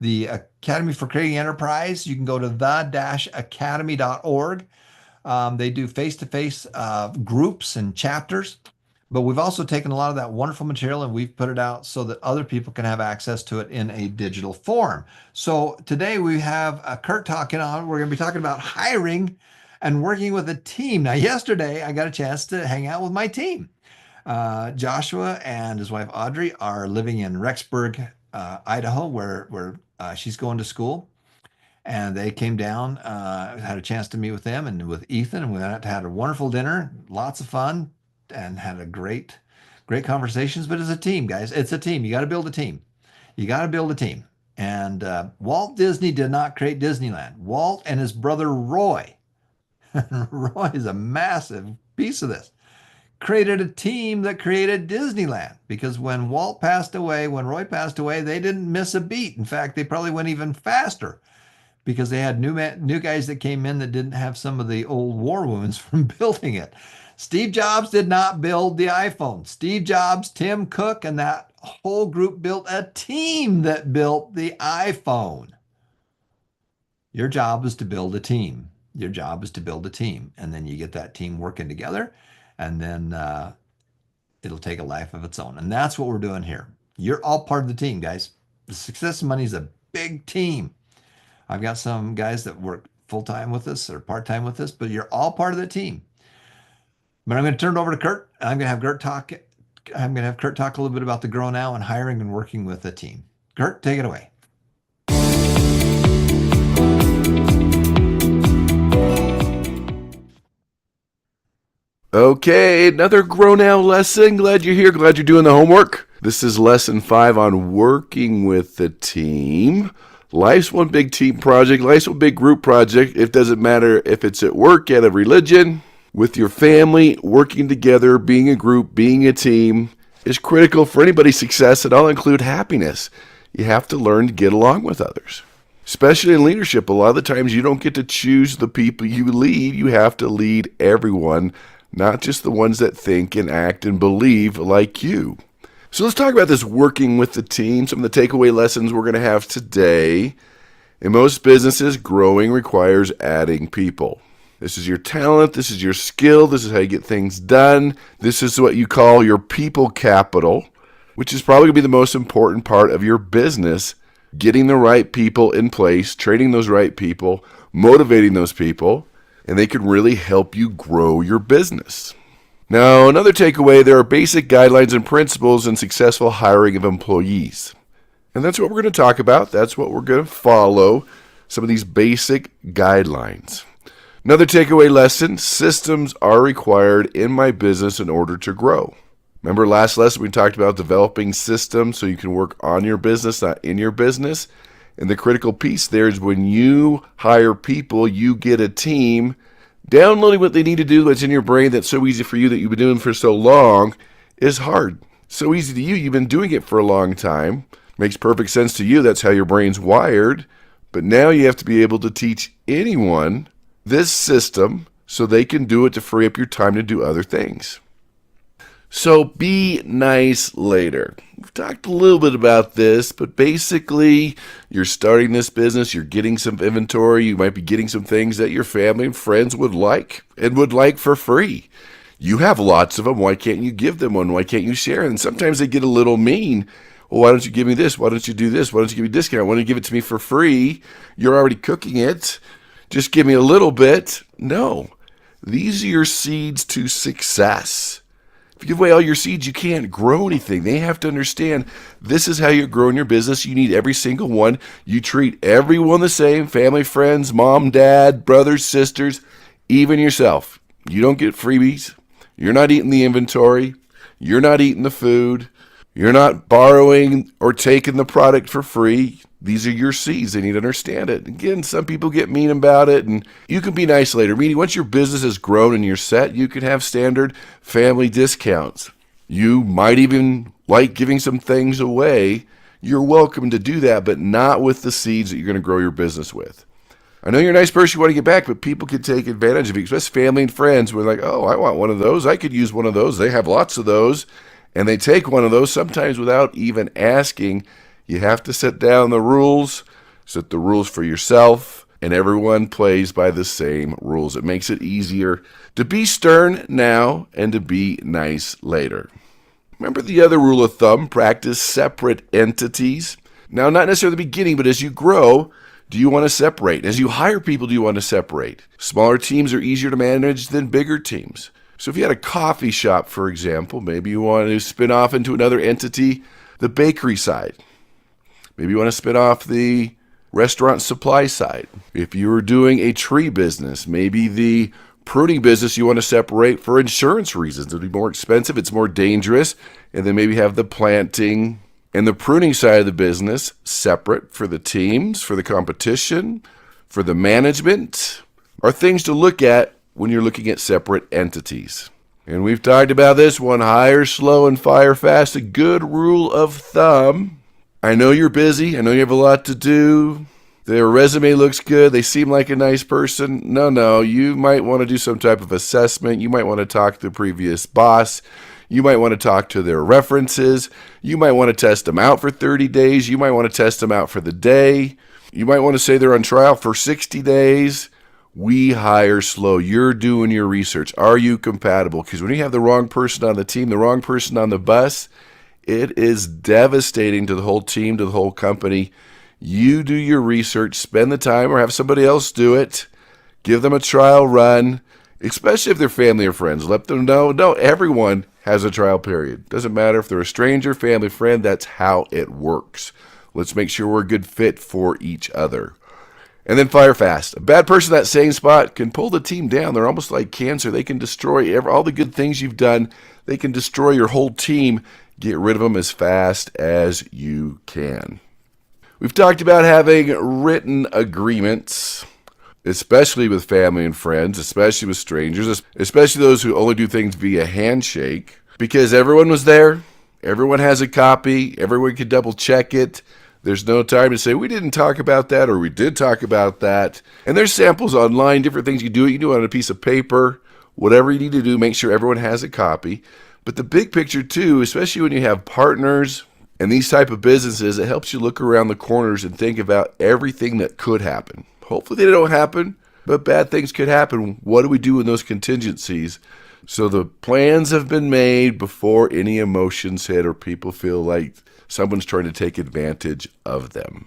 The Academy for Creating Enterprise, you can go to the-academy.org. They do face-to-face groups and chapters, but we've also taken a lot of that wonderful material and we've put it out so that other people can have access to it in a digital form. So today we have Kurt talking on. We're going to be talking about hiring and working with a team. Now, yesterday I got a chance to hang out with my team. Joshua and his wife Audrey are living in Rexburg, Idaho, where she's going to school. And they came down, had a chance to meet with them and with Ethan, and we had a wonderful dinner, lots of fun, and had a great conversations. But it's a team, guys. It's a team. You got to build a team. You got to build a team. And Walt Disney did not create Disneyland. Walt and his brother Roy, Roy is a massive piece of this, created a team that created Disneyland because when Walt passed away, when Roy passed away, they didn't miss a beat. In fact, they probably went even faster because they had new guys that came in that didn't have some of the old war wounds from building it. Steve Jobs did not build the iPhone. Steve Jobs, Tim Cook, and that whole group built a team that built the iPhone. Your job is to build a team. Your job is to build a team. And then you get that team working together, and then it'll take a life of its own. And that's what we're doing here. You're all part of the team, guys. The Success Money is a big team. I've got some guys that work full-time with us or part-time with us, but you're all part of the team. But I'm going to turn it over to Kurt. I'm going to have Kurt talk. I'm going to have Kurt talk a little bit about the Grow Now and hiring and working with a team. Kurt, take it away. Okay, another Grow Now lesson. Glad you're here. Glad you're doing the homework. This is lesson 5 on working with the team. Life's one big team project. Life's one big group project. It doesn't matter if it's at work, at a religion, with your family. Working together, being a group, being a team is critical for anybody's success, and I'll include happiness. You have to learn to get along with others. Especially in leadership, a lot of the times you don't get to choose the people you lead. You have to lead everyone, not just the ones that think and act and believe like you. So let's talk about this working with the team, some of the takeaway lessons we're going to have today. In most businesses, growing requires adding people. This is your talent, this is your skill, this is how you get things done. This is what you call your people capital, which is probably going to be the most important part of your business. Getting the right people in place, training those right people, motivating those people, and they can really help you grow your business. Now, another takeaway, there are basic guidelines and principles in successful hiring of employees. And that's what we're going to talk about. That's what we're going to follow, some of these basic guidelines. Another takeaway lesson, systems are required in my business in order to grow. Remember last lesson we talked about developing systems so you can work on your business, not in your business. And the critical piece there is when you hire people, you get a team. Downloading what they need to do that's in your brain that's so easy for you that you've been doing for so long is hard. So easy to you. You've been doing it for a long time. Makes perfect sense to you. That's how your brain's wired. But now you have to be able to teach anyone this system so they can do it to free up your time to do other things. So be nice later. We've talked a little bit about this, but basically you're starting this business, you're getting some inventory, you might be getting some things that your family and friends would like and would like for free. You have lots of them. Why can't you give them one? Why can't you share? And sometimes they get a little mean. Well, why don't you give me this? Why don't you do this? Why don't you give me a discount? Why don't you give it to me for free? You're already cooking it. Just give me a little bit. No. These are your seeds to success. If you give away all your seeds, you can't grow anything. They have to understand this is how you're growing your business. You need every single one. You treat everyone the same, family, friends, mom, dad, brothers, sisters, even yourself. You don't get freebies. You're not eating the inventory. You're not eating the food. You're not borrowing or taking the product for free. These are your seeds. They need to understand it. Again, some people get mean about it, and you can be nice later. Meaning, once your business has grown and you're set, you can have standard family discounts. You might even like giving some things away. You're welcome to do that, but not with the seeds that you're going to grow your business with. I know you're a nice person, you want to get back, but people can take advantage of you, especially family and friends. We're like, oh, I want one of those. I could use one of those. They have lots of those. And they take one of those sometimes without even asking. You have to set down the rules, set the rules for yourself, and everyone plays by the same rules. It makes it easier to be stern now and to be nice later. Remember the other rule of thumb, practice separate entities. Now, not necessarily at the beginning, but as you grow, do you want to separate? As you hire people, do you want to separate? Smaller teams are easier to manage than bigger teams. So if you had a coffee shop, for example, maybe you want to spin off into another entity, the bakery side. Maybe you want to spin off the restaurant supply side. If you were doing a tree business, maybe the pruning business you want to separate for insurance reasons. It'll be more expensive, it's more dangerous, and then maybe have the planting and the pruning side of the business separate for the teams, for the competition, for the management, are things to look at when you're looking at separate entities. And we've talked about this one, hire slow and fire fast, a good rule of thumb. I know you're busy. I know you have a lot to do. Their resume looks good. They seem like a nice person. No, you might want to do some type of assessment. You might want to talk to the previous boss. You might want to talk to their references. You might want to test them out for 30 days. You might want to test them out for the day. You might want to say they're on trial for 60 days. We hire slow. You're doing your research. Are you compatible? Because when you have the wrong person on the team, the wrong person on the bus, it is devastating to the whole team, to the whole company. You do your research, spend the time, or have somebody else do it. Give them a trial run, especially if they're family or friends. Let them know, no, everyone has a trial period. Doesn't matter if they're a stranger, family, friend, that's how it works. Let's make sure we're a good fit for each other. And then fire fast. A bad person in that same spot can pull the team down. They're almost like cancer. They can destroy all the good things you've done. They can destroy your whole team. Get rid of them as fast as you can. We've talked about having written agreements, especially with family and friends, especially with strangers, especially those who only do things via handshake, because everyone was there. Everyone has a copy. Everyone can double check it. There's no time to say, we didn't talk about that, or we did talk about that. And there's samples online, different things you do. You can do it on a piece of paper, whatever you need to do, make sure everyone has a copy. But the big picture too, especially when you have partners and these type of businesses, it helps you look around the corners and think about everything that could happen. Hopefully they don't happen, but bad things could happen. What do we do in those contingencies? So the plans have been made before any emotions hit or people feel like someone's trying to take advantage of them.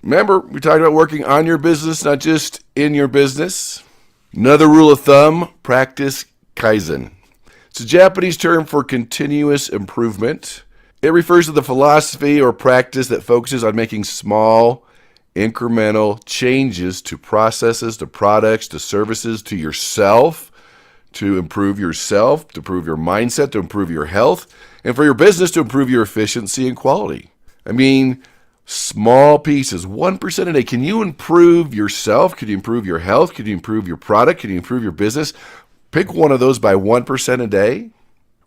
Remember, we talked about working on your business, not just in your business. Another rule of thumb, practice Kaizen. It's a Japanese term for continuous improvement. It refers to the philosophy or practice that focuses on making small, incremental changes to processes, to products, to services, to yourself, to improve yourself, to improve your mindset, to improve your health, and for your business to improve your efficiency and quality. I mean, small pieces, 1% a day. Can you improve yourself? Could you improve your health? Could you improve your product? Could you improve your business? Pick one of those by 1% a day.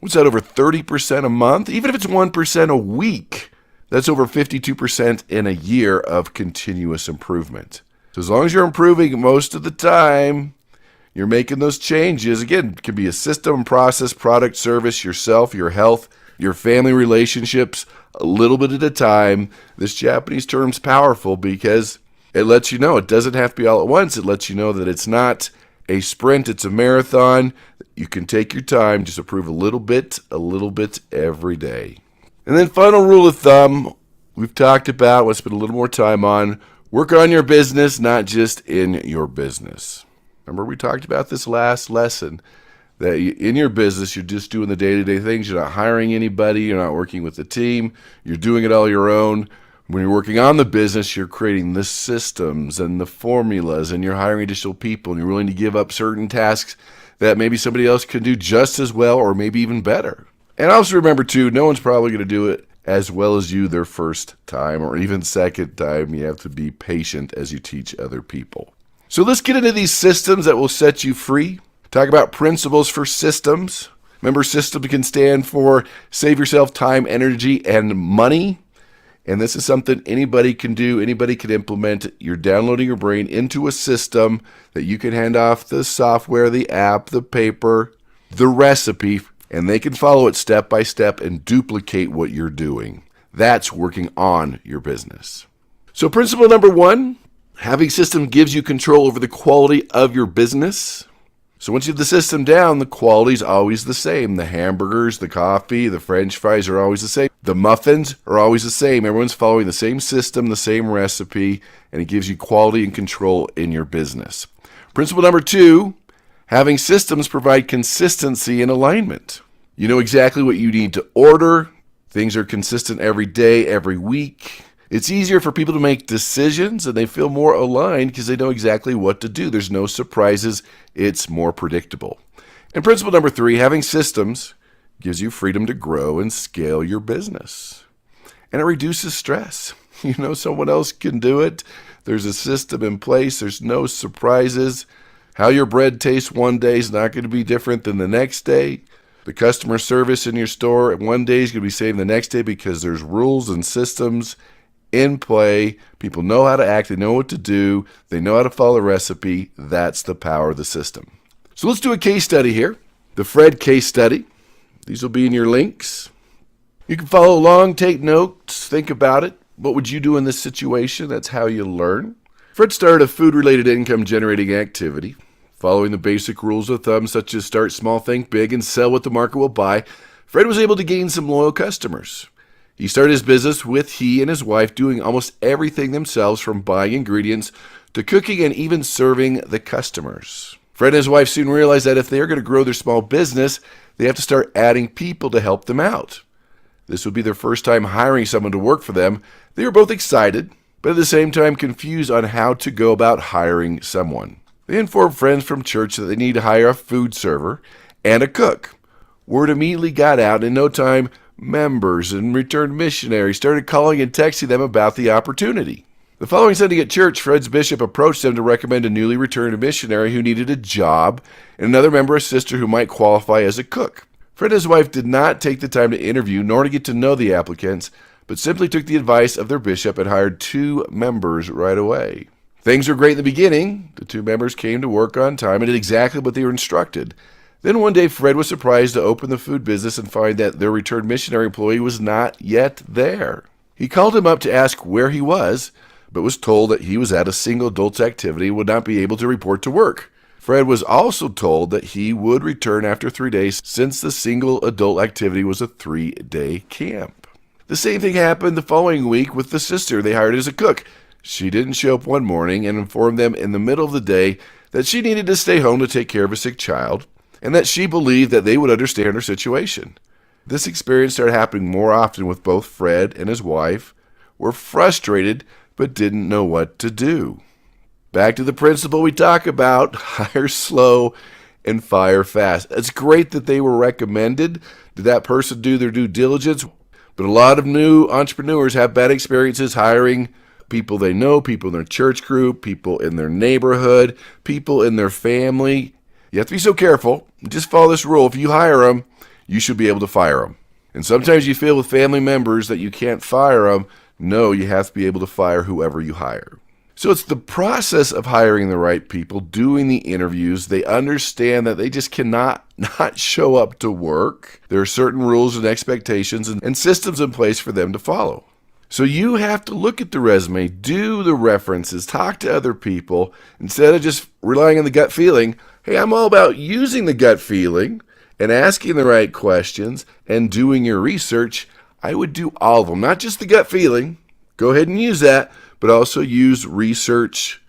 What's that, over 30% a month? Even if it's 1% a week, that's over 52% in a year of continuous improvement. So as long as you're improving most of the time, you're making those changes. Again, it can be a system, process, product, service, yourself, your health, your family relationships, a little bit at a time. This Japanese term's powerful because it lets you know it doesn't have to be all at once. It lets you know that it's not a sprint, it's a marathon. You can take your time, just improve a little bit every day. And then final rule of thumb, we've talked about, let's spend a little more time on, work on your business, not just in your business. Remember we talked about this last lesson, that in your business, you're just doing the day-to-day things. You're not hiring anybody. You're not working with a team. You're doing it all your own. When you're working on the business, you're creating the systems and the formulas, and you're hiring additional people, and you're willing to give up certain tasks that maybe somebody else can do just as well or maybe even better. And also remember, too, no one's probably going to do it as well as you their first time or even second time. You have to be patient as you teach other people. So let's get into these systems that will set you free. Talk about principles for systems. Remember, system can stand for save yourself time, energy, and money. And this is something anybody can do, anybody can implement. You're downloading your brain into a system that you can hand off the software, the app, the paper, the recipe, and they can follow it step by step and duplicate what you're doing. That's working on your business. So principle number 1, having system gives you control over the quality of your business. So once you have the system down, the quality is always the same. The hamburgers, the coffee, the French fries are always the same. The muffins are always the same. Everyone's following the same system, the same recipe, and it gives you quality and control in your business. Principle number 2, having systems provide consistency and alignment. You know exactly what you need to order. Things are consistent every day, every week. It's easier for people to make decisions, and they feel more aligned because they know exactly what to do. There's no surprises. It's more predictable. And principle number 3, having systems gives you freedom to grow and scale your business. And it reduces stress. You know someone else can do it. There's a system in place. There's no surprises. How your bread tastes one day is not going to be different than the next day. The customer service in your store one day is going to be same the next day because there's rules and systems in play. People know how to act. They know what to do. They know how to follow a recipe. That's the power of the system. So let's do a case study here. The Fred case study. These will be in your links. You can follow along, take notes, think about it. What would you do in this situation? That's how you learn. Fred started a food-related income-generating activity, following the basic rules of thumb such as start small, think big, and sell what the market will buy. Fred was able to gain some loyal customers. He started his business with he and his wife doing almost everything themselves, from buying ingredients to cooking and even serving the customers. Fred and his wife soon realized that if they are going to grow their small business, they have to start adding people to help them out. This would be their first time hiring someone to work for them. They were both excited, but at the same time confused on how to go about hiring someone. They informed friends from church that they need to hire a food server and a cook. Word immediately got out, and in no time, members and returned missionaries started calling and texting them about the opportunity. The following Sunday at church, Fred's bishop approached them to recommend a newly returned missionary who needed a job and another member or sister who might qualify as a cook. Fred and his wife did not take the time to interview nor to get to know the applicants, but simply took the advice of their bishop and hired 2 members right away. Things were great in the beginning. The 2 members came to work on time and did exactly what they were instructed. Then one day, Fred was surprised to open the food business and find that their returned missionary employee was not yet there. He called him up to ask where he was, but was told that he was at a single adults activity and would not be able to report to work. Fred was also told that he would return after 3 days, since the single adult activity was a 3-day camp. The same thing happened the following week with the sister they hired as a cook. She didn't show up one morning and informed them in the middle of the day that she needed to stay home to take care of a sick child, and that she believed that they would understand her situation. This experience started happening more often with both Fred and his wife, were frustrated but didn't know what to do. Back to the principle we talk about, hire slow and fire fast. It's great that they were recommended. Did that person do their due diligence? But a lot of new entrepreneurs have bad experiences hiring people they know, people in their church group, people in their neighborhood, people in their family. You have to be so careful. Just follow this rule. If you hire them, you should be able to fire them. And sometimes you feel with family members that you can't fire them. No, you have to be able to fire whoever you hire. So it's the process of hiring the right people, doing the interviews. They understand that they just cannot not show up to work. There are certain rules and expectations and systems in place for them to follow. So you have to look at the resume, do the references, talk to other people, instead of just relying on the gut feeling. Hey, I'm all about using the gut feeling and asking the right questions and doing your research. I would do all of them, not just the gut feeling. Go ahead and use that, but also use research.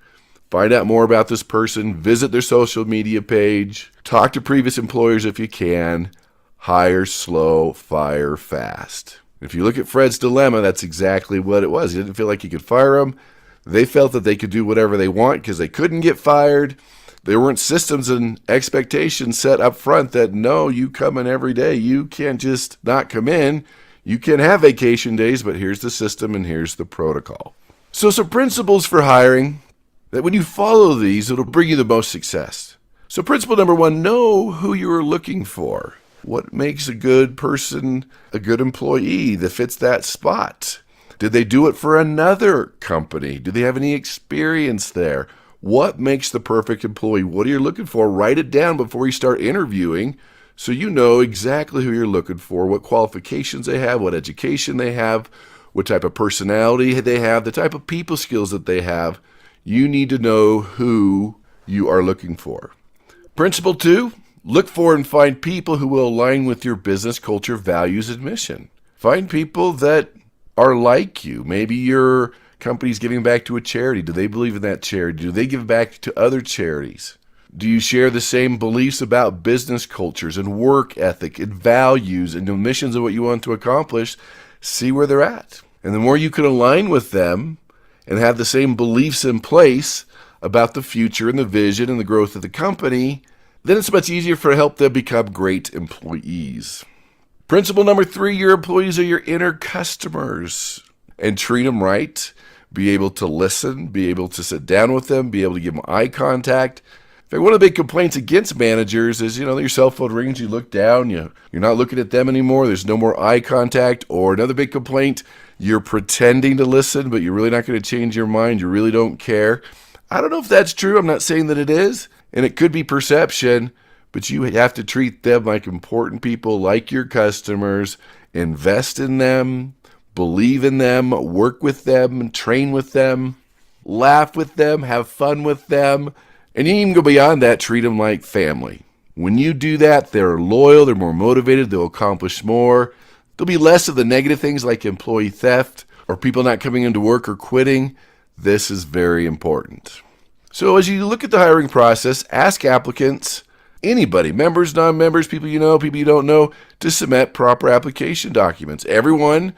Find out more about this person. Visit their social media page. Talk to previous employers if you can. Hire slow, fire fast. If you look at Fred's dilemma, that's exactly what it was. He didn't feel like he could fire them. They felt that they could do whatever they want because they couldn't get fired. There weren't systems and expectations set up front that, no, you come in every day. You can't just not come in. You can have vacation days, but here's the system and here's the protocol. So some principles for hiring that when you follow these, it'll bring you the most success. So principle number 1, know who you are looking for. What makes a good person a good employee that fits that spot? Did they do it for another company? Do they have any experience there? What makes the perfect employee? What are you looking for? Write it down before you start interviewing so you know exactly who you're looking for, what qualifications they have, what education they have, what type of personality they have, the type of people skills that they have. You need to know who you are looking for. Principle 2, look for and find people who will align with your business culture, values, and mission. Find people that are like you. Maybe your company's giving back to a charity. Do they believe in that charity? Do they give back to other charities? Do you share the same beliefs about business cultures and work ethic and values and the missions of what you want to accomplish? See where they're at. And the more you can align with them and have the same beliefs in place about the future and the vision and the growth of the company, then it's much easier to help them become great employees. Principle number 3, your employees are your inner customers, and treat them right. Be able to listen, be able to sit down with them, be able to give them eye contact. In fact, one of the big complaints against managers is, your cell phone rings, you look down, you're not looking at them anymore, there's no more eye contact. Or another big complaint, you're pretending to listen, but you're really not going to change your mind, you really don't care. I don't know if that's true, I'm not saying that it is, and it could be perception, but you have to treat them like important people, like your customers, invest in them, believe in them, work with them, train with them, laugh with them, have fun with them, and you even go beyond that, treat them like family. When you do that, they're loyal, they're more motivated, they'll accomplish more. There'll be less of the negative things like employee theft or people not coming into work or quitting. This is very important. So as you look at the hiring process, ask applicants, anybody, members, non-members, people you know, people you don't know, to submit proper application documents. Everyone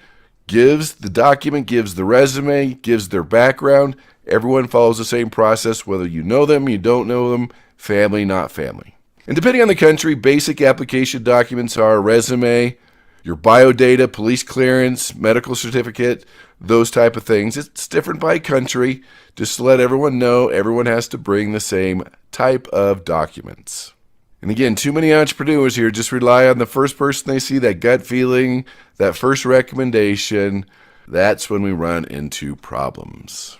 gives the document, gives the resume, gives their background. Everyone follows the same process, whether you know them, you don't know them, family, not family. And depending on the country, basic application documents are a resume, your biodata, police clearance, medical certificate, those type of things. It's different by country. Just to let everyone know, everyone has to bring the same type of documents. And again, too many entrepreneurs here just rely on the first person they see, that gut feeling, that first recommendation. That's when we run into problems.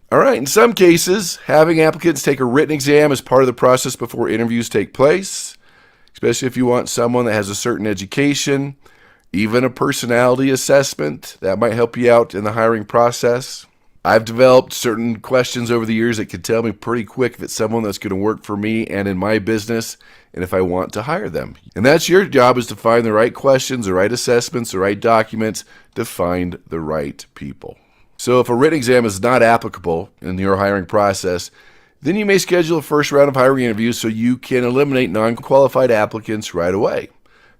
All right, in some cases, having applicants take a written exam is part of the process before interviews take place, especially if you want someone that has a certain education, even a personality assessment. That might help you out in the hiring process. I've developed certain questions over the years that can tell me pretty quick if it's someone that's going to work for me and in my business, and if I want to hire them. And that's your job, is to find the right questions, the right assessments, the right documents to find the right people. So if a written exam is not applicable in your hiring process, then you may schedule a first round of hiring interviews so you can eliminate non-qualified applicants right away.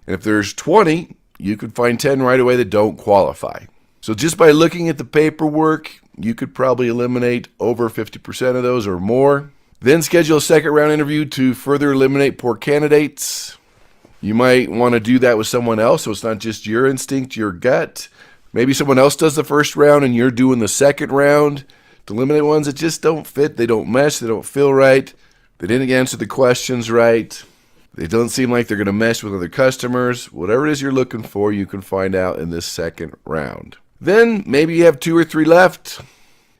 And if there's 20, you could find 10 right away that don't qualify. So just by looking at the paperwork, you could probably eliminate over 50% of those or more. Then schedule a second round interview to further eliminate poor candidates. You might want to do that with someone else, so it's not just your instinct, your gut. Maybe someone else does the first round and you're doing the second round to eliminate ones that just don't fit, they don't mesh, they don't feel right, they didn't answer the questions right, they don't seem like they're going to mesh with other customers. Whatever it is you're looking for, you can find out in this second round. Then maybe you have 2 or 3 left.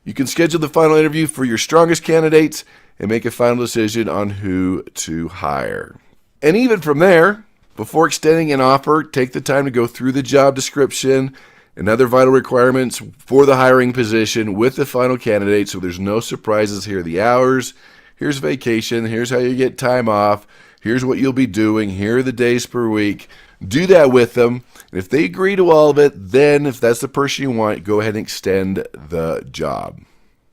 You can schedule the final interview for your strongest candidates and make a final decision on who to hire. And even from there, before extending an offer, take the time to go through the job description and other vital requirements for the hiring position with the final candidate, so there's no surprises here. The hours, here's vacation, here's how you get time off, here's what you'll be doing, here are the days per week. Do that with them. And if they agree to all of it, then if that's the person you want, go ahead and extend the job.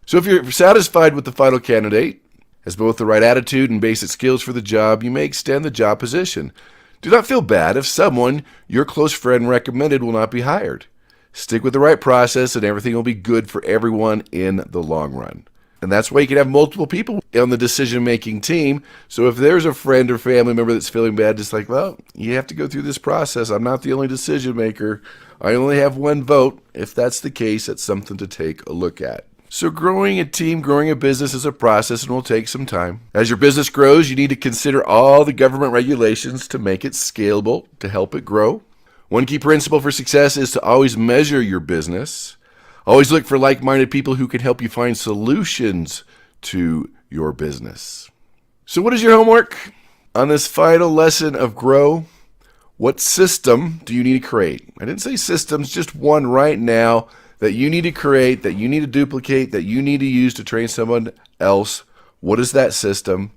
So if you're satisfied with the final candidate, has both the right attitude and basic skills for the job, you may extend the job position. Do not feel bad if someone your close friend recommended will not be hired. Stick with the right process and everything will be good for everyone in the long run. And that's why you can have multiple people on the decision-making team. So if there's a friend or family member that's feeling bad, just like, well, you have to go through this process. I'm not the only decision maker. I only have one vote. If that's the case, that's something to take a look at. So growing a team, growing a business is a process and will take some time. As your business grows, you need to consider all the government regulations to make it scalable, to help it grow. One key principle for success is to always measure your business. Always look for like-minded people who can help you find solutions to your business. So what is your homework? On this final lesson of Grow, what system do you need to create? I didn't say systems, just one right now that you need to create, that you need to duplicate, that you need to use to train someone else? What is that system?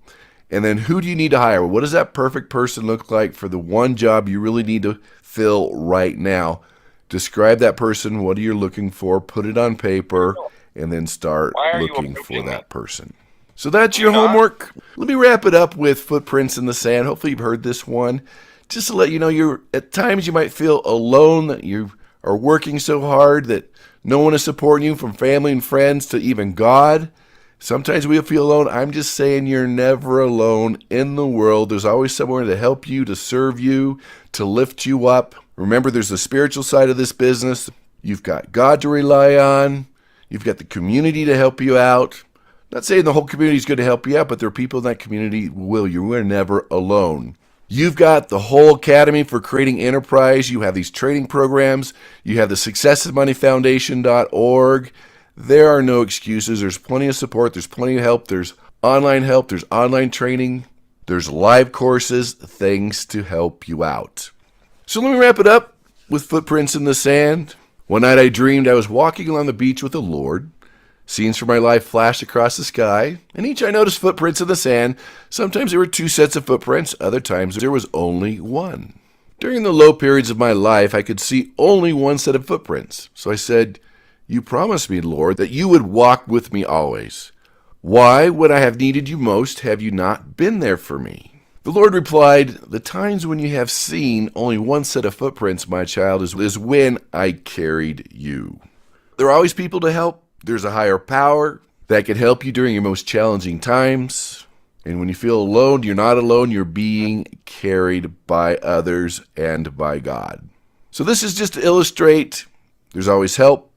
And then who do you need to hire? What does that perfect person look like for the one job you really need to fill right now? Describe that person, what are you looking for, put it on paper, and then start Why are you looking for approaching me? that person. So that's Do you your not? homework. Let me wrap it up with footprints in the sand. Hopefully you've heard this one. Just to let you know, you're at times you might feel alone, that you are working so hard that no one is supporting you, from family and friends to even God. Sometimes we feel alone. I'm just saying you're never alone in the world. There's always someone to help you, to serve you, to lift you up. Remember, there's the spiritual side of this business. You've got God to rely on. You've got the community to help you out. Not saying the whole community is going to help you out, but there are people in that community who will. You are never alone. You've got the whole Academy for Creating Enterprise. You have these training programs. You have the successesmoneyfoundation.org. There are no excuses. There's plenty of support. There's plenty of help. There's online help. There's online training. There's live courses, things to help you out. So let me wrap it up with footprints in the sand. One night I dreamed I was walking along the beach with the Lord. Scenes from my life flashed across the sky, and each I noticed footprints in the sand. Sometimes there were two sets of footprints, other times there was only one. During the low periods of my life, I could see only one set of footprints. So I said, "You promised me, Lord, that you would walk with me always. Why, when I have needed you most, have you not been there for me?" The Lord replied, "The times when you have seen only one set of footprints, my child, is when I carried you." There are always people to help. There's a higher power that can help you during your most challenging times. And when you feel alone, you're not alone. You're being carried by others and by God. So this is just to illustrate there's always help.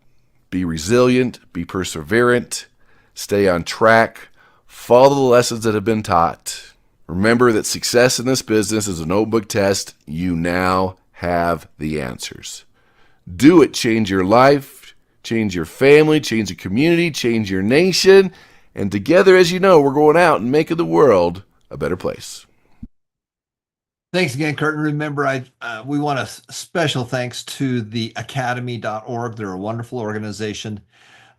Be resilient. Be perseverant. Stay on track. Follow the lessons that have been taught. Remember that success in this business is a notebook test. You now have the answers. Do it. Change your life. Change your family, change the community, change your nation, and together, as you know, we're going out and making the world a better place. Thanks again, Kurt. And remember, we want a special thanks to the academy.org. They're a wonderful organization.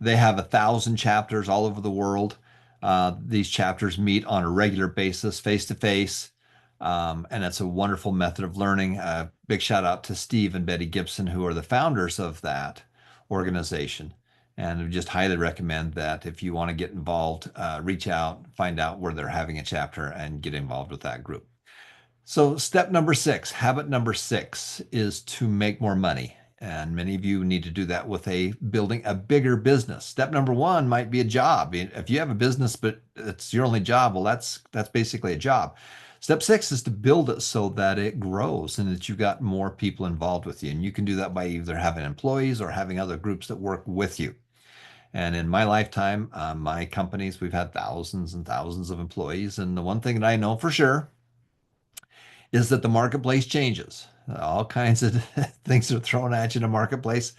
They have 1,000 chapters all over the world. These chapters meet on a regular basis, face to face, and it's a wonderful method of learning. Big shout out to Steve and Betty Gibson, who are the founders of that organization. And we just highly recommend that if you want to get involved, reach out, find out where they're having a chapter, and get involved with that group. So, step number 6, habit number 6 is to make more money. And many of you need to do that with building a bigger business. Step number 1 might be a job. If you have a business, but it's your only job, well, that's basically a job. Step 6 is to build it so that it grows and that you've got more people involved with you. And you can do that by either having employees or having other groups that work with you. And in my lifetime, my companies, we've had thousands and thousands of employees. And the one thing that I know for sure is that the marketplace changes. All kinds of things are thrown at you in a marketplace.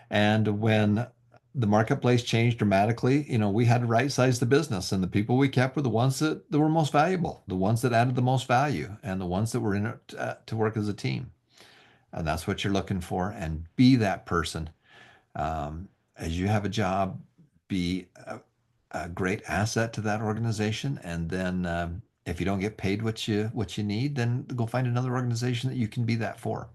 And when the marketplace changed dramatically, we had to right size the business. And the people we kept were the ones that were most valuable, the ones that added the most value, and the ones that were in it to work as a team. And that's what you're looking for. And be that person. As you have a job, be a great asset to that organization. And then if you don't get paid what you need, then go find another organization that you can be that for.